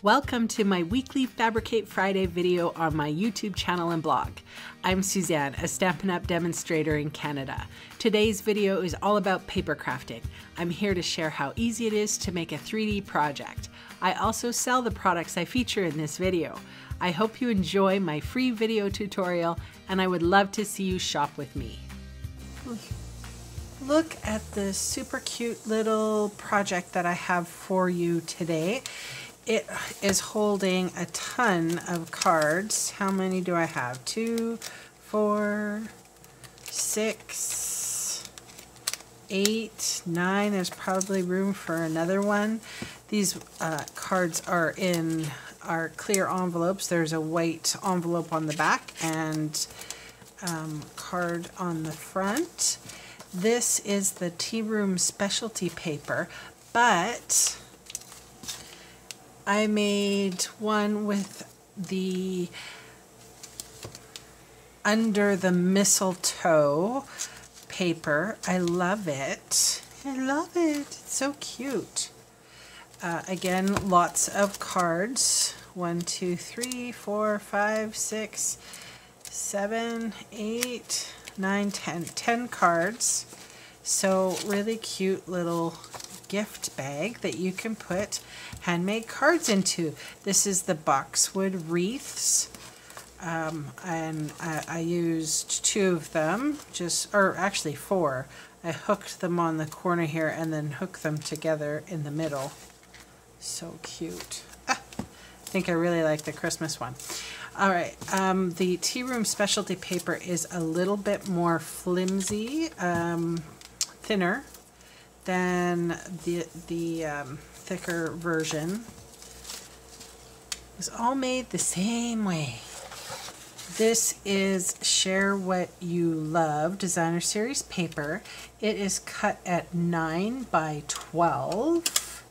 Welcome to my weekly Fabricate Friday video on my YouTube channel and blog. I'm Suzanne, a Stampin' Up! Demonstrator in Canada. Today's video is all about paper crafting. I'm here to share how easy it is to make a 3D project. I also sell the products I feature in this video. I hope you enjoy my free video tutorial, and I would love to see you shop with me. Look at this super cute little project that I have for you today. It is holding a ton of cards. How many do I have? 2, 4, 6, 8, 9. There's probably room for another one. These cards are in our clear envelopes. There's a white envelope on the back and card on the front. This is the Tea Room specialty paper, but I made one with the Under the Mistletoe paper. I love it. I love it. It's so cute. Again, lots of cards. 1, 2, 3, 4, 5, 6, 7, 8, 9, 10. 10 cards. So really cute little gift bag that you can put handmade cards into. This is the boxwood wreaths, and I used 2 of them, or actually 4. I hooked them on the corner here and then hooked them together in the middle. So cute. I think I really like the Christmas one. All right, the Tea Room specialty paper is a little bit more flimsy, thinner than the thicker version. It was all made the same way. This is Share What You Love Designer Series paper. It is cut at 9 by 12.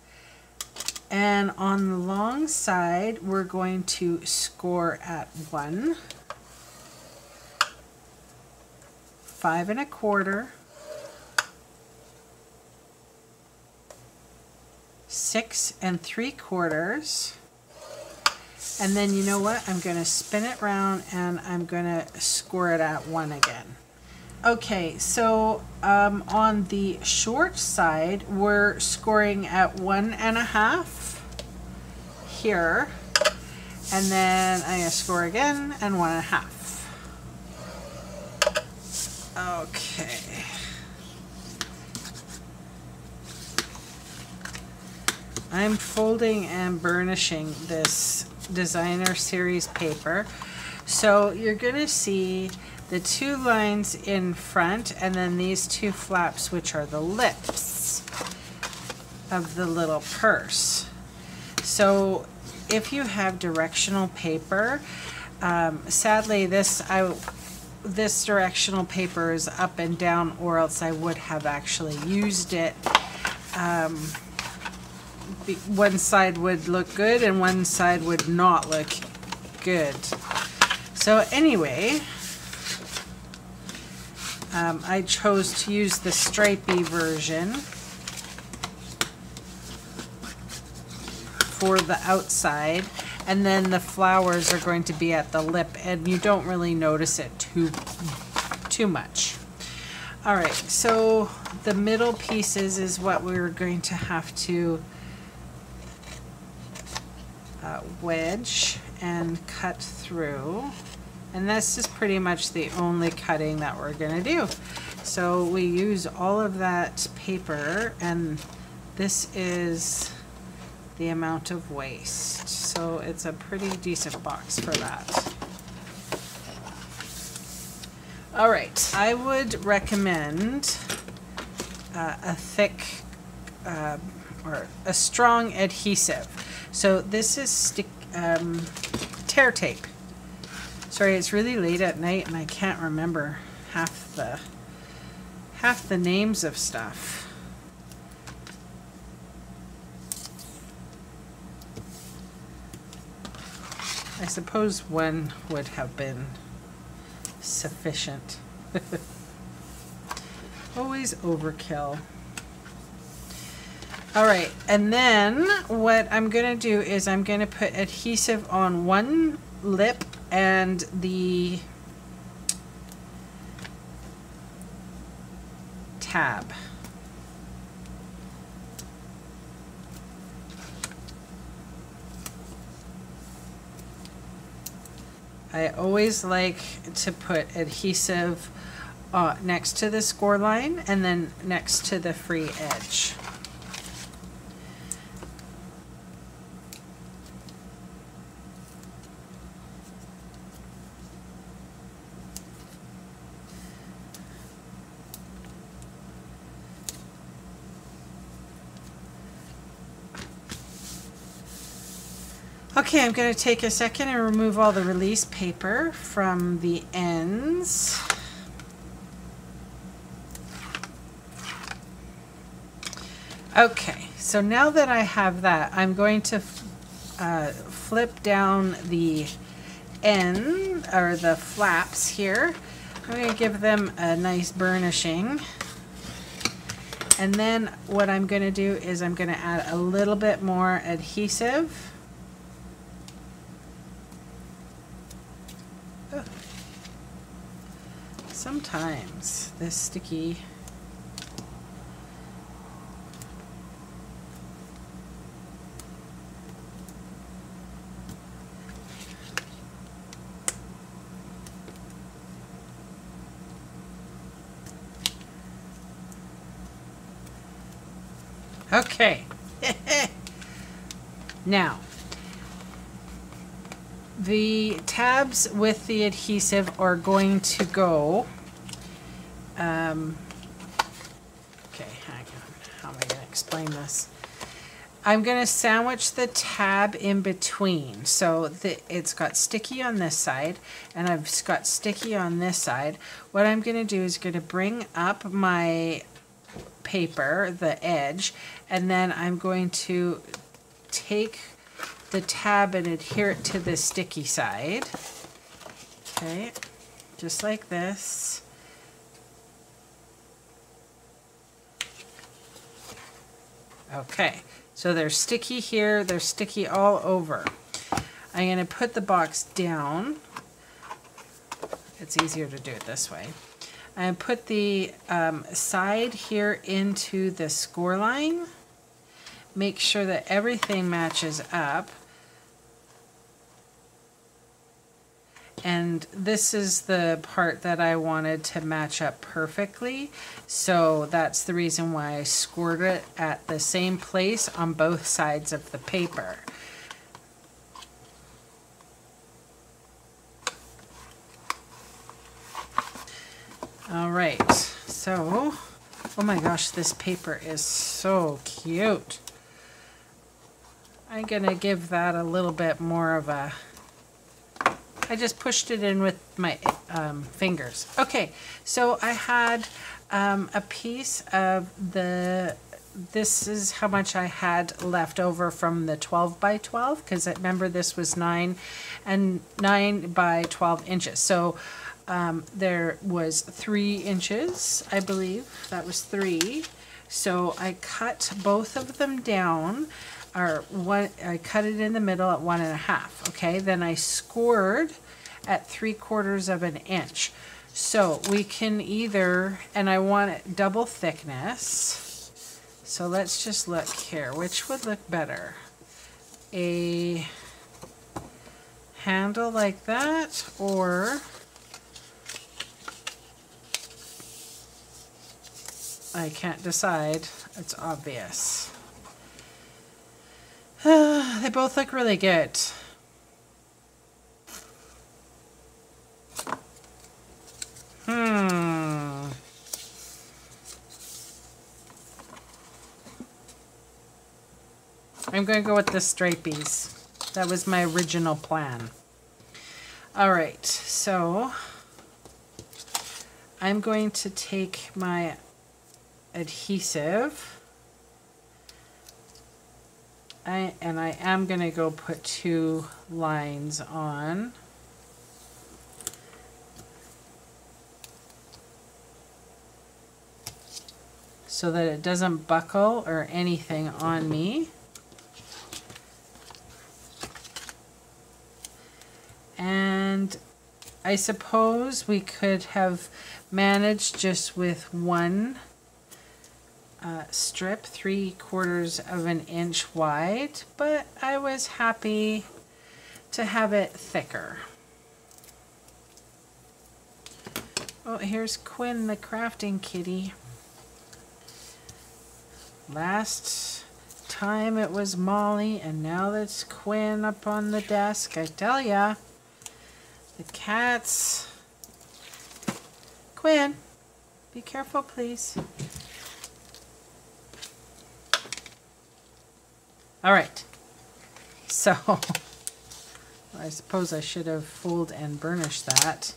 And on the long side, we're going to score at 1, 5 1/4, 6 3/4, and then you know what? I'm going to spin it round and I'm going to score it at 1 again. Okay, so on the short side, we're scoring at 1 1/2 here, and then I'm going to score again and 1 1/2. Okay. I'm folding and burnishing this designer series paper. So you're going to see the 2 lines in front and then these 2 flaps, which are the lips of the little purse. So if you have directional paper, sadly this directional paper is up and down, or else I would have actually used it. One side would look good and one side would not look good. So anyway, I chose to use the stripy version for the outside, and then the flowers are going to be at the lip, and you don't really notice it too much. All right, so the middle pieces is what we're going to have to wedge and cut through, and this is pretty much the only cutting that we're going to do. So we use all of that paper, and this is the amount of waste, so it's a pretty decent box for that. All right, I would recommend a thick or a strong adhesive. So this is tear tape. Sorry, it's really late at night and I can't remember half the names of stuff. I suppose one would have been sufficient. Always overkill. All right, and then what I'm gonna do is I'm gonna put adhesive on one lip and the tab. I always like to put adhesive next to the score line and then next to the free edge. Okay, I'm going to take a second and remove all the release paper from the ends. Okay, so now that I have that, I'm going to flip down the end, or the flaps here. I'm going to give them a nice burnishing. And then what I'm going to do is I'm going to add a little bit more adhesive. Sometimes this sticky okay. Now the tabs with the adhesive are going to go okay, hang on. How am I going to explain this? I'm going to sandwich the tab in between. So it's got sticky on this side and I've got sticky on this side. What I'm going to do is going to bring up my paper, the edge, and then I'm going to take the tab and adhere it to the sticky side. Okay, just like this. Okay, so they're sticky here, they're sticky all over. I'm going to put the box down. It's easier to do it this way. And put the side here into the score line. Make sure that everything matches up. And this is the part that I wanted to match up perfectly. So that's the reason why I scored it at the same place on both sides of the paper. All right, so, oh my gosh, this paper is so cute. I'm gonna give that a little bit more of a, I just pushed it in with my fingers. Okay, so I had a piece of the, this is how much I had left over from the 12 by 12, because remember this was 9 by 12 inches. So there was 3 inches, I believe, that was 3. So I cut both of them down. I cut it in the middle at 1.5. Okay, then I scored at 3/4 of an inch. So we can either, and I want it double thickness. So let's just look here. Which would look better? A handle like that, or I can't decide. It's obvious. They both look really good. I'm going to go with the stripies. That was my original plan. All right, so I'm going to take my adhesive. I am going to go put 2 lines on. So so that it doesn't buckle or anything on me. And I suppose we could have managed just with one strip 3/4 of an inch wide, but I was happy to have it thicker. Oh, here's Quinn, the crafting kitty. Last time it was Molly, and now it's Quinn up on the desk. I tell ya, the cats. Quinn, be careful, please. All right, so I suppose I should have folded and burnished that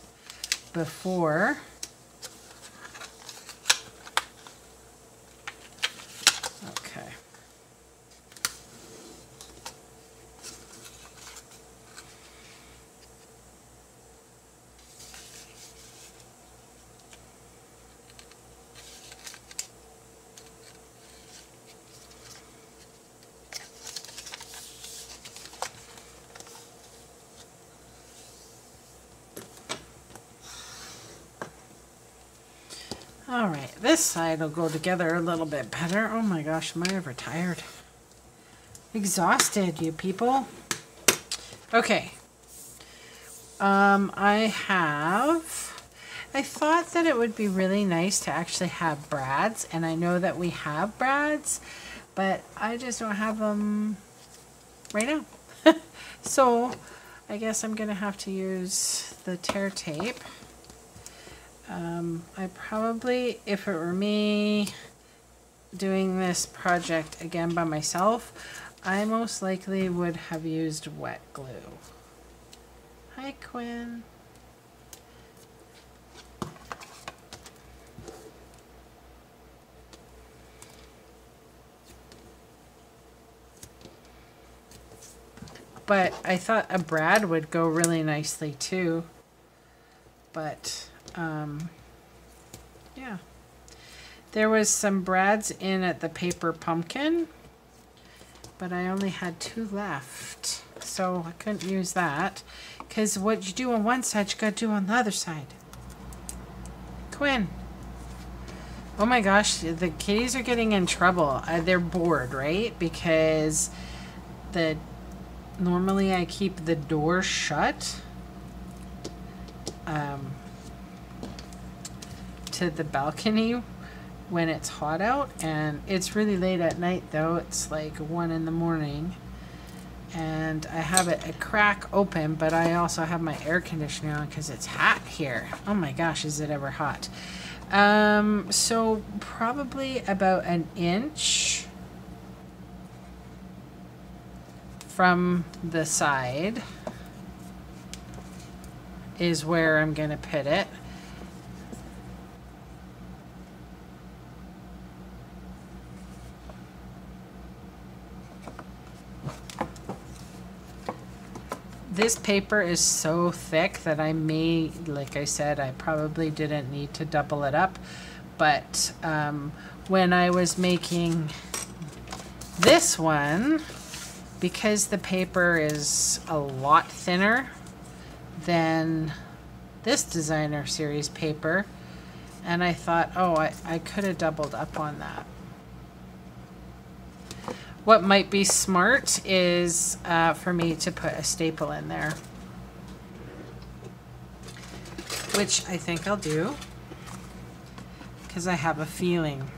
before. Okay. All right, this side will go together a little bit better. Oh my gosh, am I ever tired? Exhausted, you people. Okay. I thought that it would be really nice to actually have brads, and I know that we have brads, but I just don't have them right now. So I guess I'm gonna have to use the tear tape. I probably, if it were me doing this project again by myself, I most likely would have used wet glue. Hi, Quinn. But I thought a brad would go really nicely too. But yeah, there was some brads in at the paper pumpkin, but I only had 2 left, so I couldn't use that, because what you do on one side you got to do on the other side. Quinn, oh my gosh, the kitties are getting in trouble. They're bored, right? Because normally I keep the door shut to the balcony when it's hot out, and it's really late at night though. It's like 1 in the morning, and I have it a crack open, but I also have my air conditioner on because it's hot here. Oh my gosh, is it ever hot. So probably about 1 inch from the side is where I'm gonna put it. This paper is so thick that I may, like I said, I probably didn't need to double it up, but when I was making this one, because the paper is a lot thinner than this designer series paper, and I thought, oh, I could have doubled up on that. What might be smart is for me to put a staple in there, which I think I'll do because I have a feeling.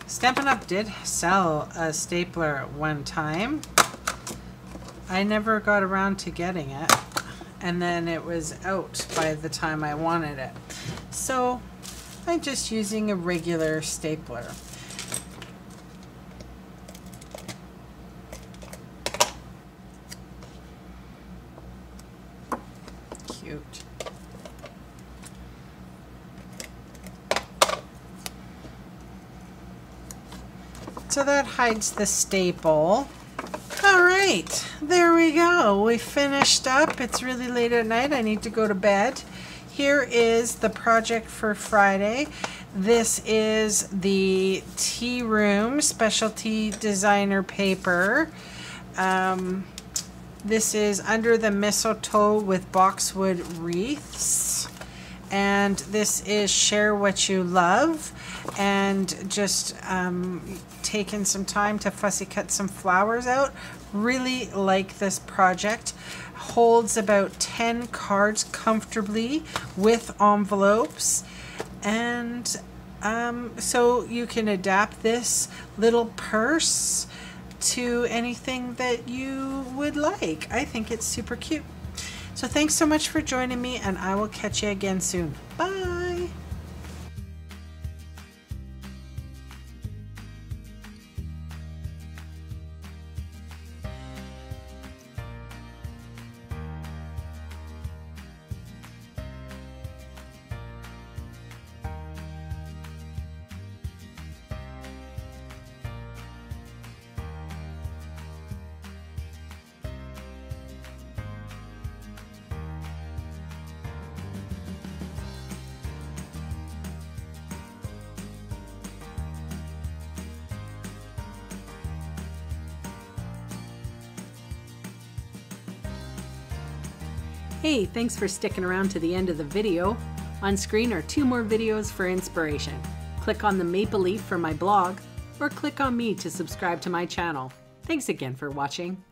Stampin' Up! Did sell a stapler at one time. I never got around to getting it, and then it was out by the time I wanted it. So I'm just using a regular stapler. Cute. So that hides the staple. All right. right, there we go. We finished up. It's really late at night. I need to go to bed. Here is the project for Friday. This is the Tea Room Specialty Designer paper. This is Under the Mistletoe with Boxwood Wreaths. And this is Share What You Love. And just taking some time to fussy cut some flowers out. Really like this project. Holds about 10 cards comfortably with envelopes. And so you can adapt this little purse to anything that you would like. I think it's super cute. So thanks so much for joining me, and I will catch you again soon. Bye! Hey, thanks for sticking around to the end of the video. On screen are 2 more videos for inspiration. Click on the maple leaf for my blog, or click on me to subscribe to my channel. Thanks again for watching.